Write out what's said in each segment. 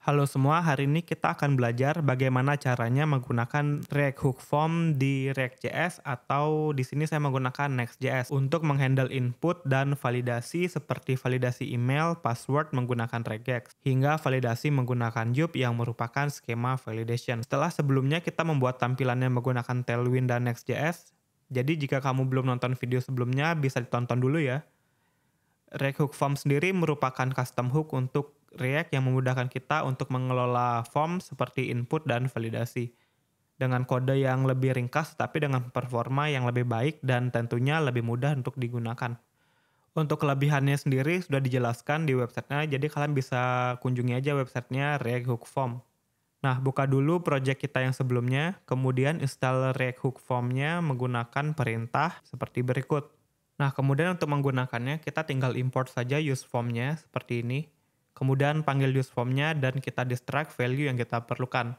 Halo semua, hari ini kita akan belajar bagaimana caranya menggunakan React Hook Form di React.js atau di sini saya menggunakan Next.js untuk menghandle input dan validasi seperti validasi email, password menggunakan regex, hingga validasi menggunakan Yup yang merupakan skema validation. Setelah sebelumnya kita membuat tampilannya menggunakan Tailwind dan Next.js, jadi jika kamu belum nonton video sebelumnya bisa ditonton dulu ya. React Hook Form sendiri merupakan custom hook untuk React yang memudahkan kita untuk mengelola form seperti input dan validasi. Dengan kode yang lebih ringkas tapi dengan performa yang lebih baik dan tentunya lebih mudah untuk digunakan. Untuk kelebihannya sendiri sudah dijelaskan di websitenya, jadi kalian bisa kunjungi aja websitenya React Hook Form. Nah, buka dulu project kita yang sebelumnya, kemudian install React Hook Form-nya menggunakan perintah seperti berikut. Nah, kemudian untuk menggunakannya, kita tinggal import saja use form-nya seperti ini. Kemudian panggil use form-nya dan kita distract value yang kita perlukan,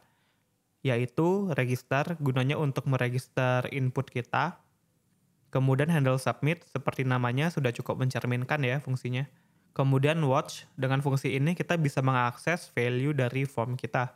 yaitu register gunanya untuk meregister input kita. Kemudian handle submit, seperti namanya sudah cukup mencerminkan ya fungsinya. Kemudian watch, dengan fungsi ini kita bisa mengakses value dari form kita.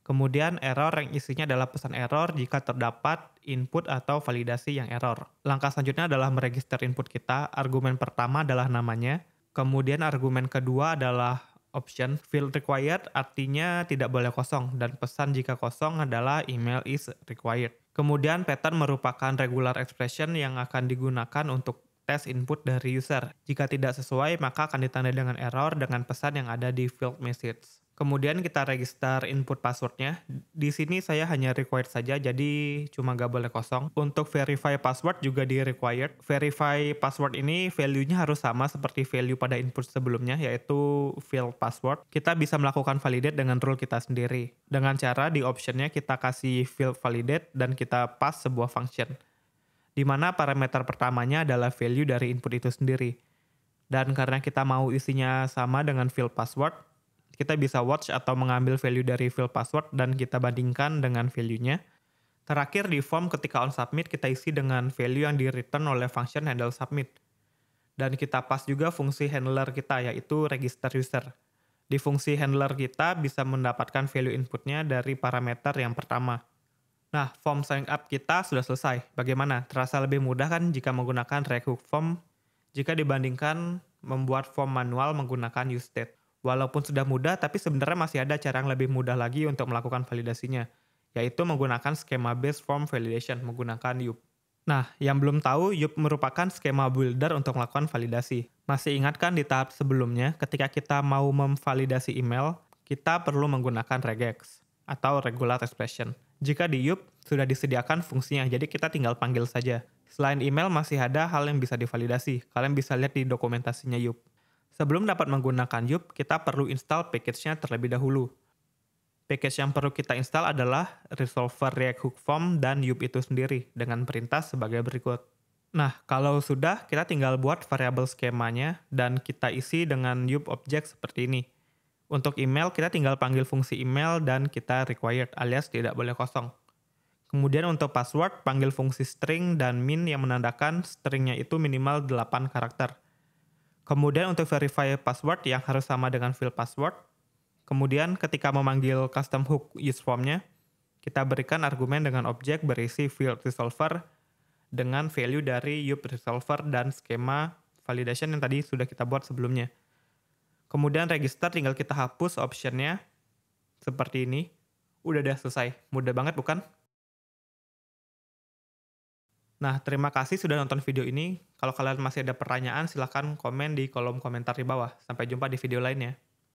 Kemudian error yang isinya adalah pesan error jika terdapat input atau validasi yang error. Langkah selanjutnya adalah meregister input kita. Argumen pertama adalah namanya. Kemudian argumen kedua adalah option field required, artinya tidak boleh kosong. Dan pesan jika kosong adalah email is required. Kemudian pattern merupakan regular expression yang akan digunakan untuk tes input dari user. Jika tidak sesuai, maka akan ditandai dengan error dengan pesan yang ada di field message. Kemudian kita register input passwordnya. Di sini saya hanya required saja, jadi cuma nggak boleh kosong. Untuk verify password juga di required. Verify password ini value-nya harus sama seperti value pada input sebelumnya, yaitu field password. Kita bisa melakukan validate dengan rule kita sendiri. Dengan cara di optionnya kita kasih field validate dan kita pass sebuah function, di mana parameter pertamanya adalah value dari input itu sendiri. Dan karena kita mau isinya sama dengan field password, kita bisa watch atau mengambil value dari field password dan kita bandingkan dengan value-nya. Terakhir di form ketika on submit kita isi dengan value yang di return oleh function handle submit. Dan kita pass juga fungsi handler kita, yaitu register user. Di fungsi handler kita bisa mendapatkan value inputnya dari parameter yang pertama. Nah, form sign up kita sudah selesai. Bagaimana? Terasa lebih mudah kan jika menggunakan React Hook Form jika dibandingkan membuat form manual menggunakan useState. Walaupun sudah mudah, tapi sebenarnya masih ada cara yang lebih mudah lagi untuk melakukan validasinya, yaitu menggunakan skema based form validation menggunakan Yup. Nah, yang belum tahu, Yup merupakan skema builder untuk melakukan validasi. Masih ingat kan di tahap sebelumnya, ketika kita mau memvalidasi email, kita perlu menggunakan regex atau regular expression. Jika di Yup, sudah disediakan fungsinya, jadi kita tinggal panggil saja. Selain email, masih ada hal yang bisa divalidasi. Kalian bisa lihat di dokumentasinya Yup. Sebelum dapat menggunakan Yup, kita perlu install package-nya terlebih dahulu. Package yang perlu kita install adalah Resolver React Hook Form dan Yup itu sendiri dengan perintah sebagai berikut. Nah, kalau sudah, kita tinggal buat variabel skemanya dan kita isi dengan Yup object seperti ini. Untuk email, kita tinggal panggil fungsi email dan kita required alias tidak boleh kosong. Kemudian untuk password, panggil fungsi string dan min yang menandakan stringnya itu minimal 8 karakter. Kemudian untuk verify password yang harus sama dengan field password. Kemudian ketika memanggil custom hook use form-nya, kita berikan argumen dengan objek berisi field resolver dengan value dari Yup resolver dan skema validation yang tadi sudah kita buat sebelumnya. Kemudian register tinggal kita hapus optionnya seperti ini. Udah selesai. Mudah banget bukan? Nah, terima kasih sudah nonton video ini. Kalau kalian masih ada pertanyaan, silahkan komen di kolom komentar di bawah. Sampai jumpa di video lainnya.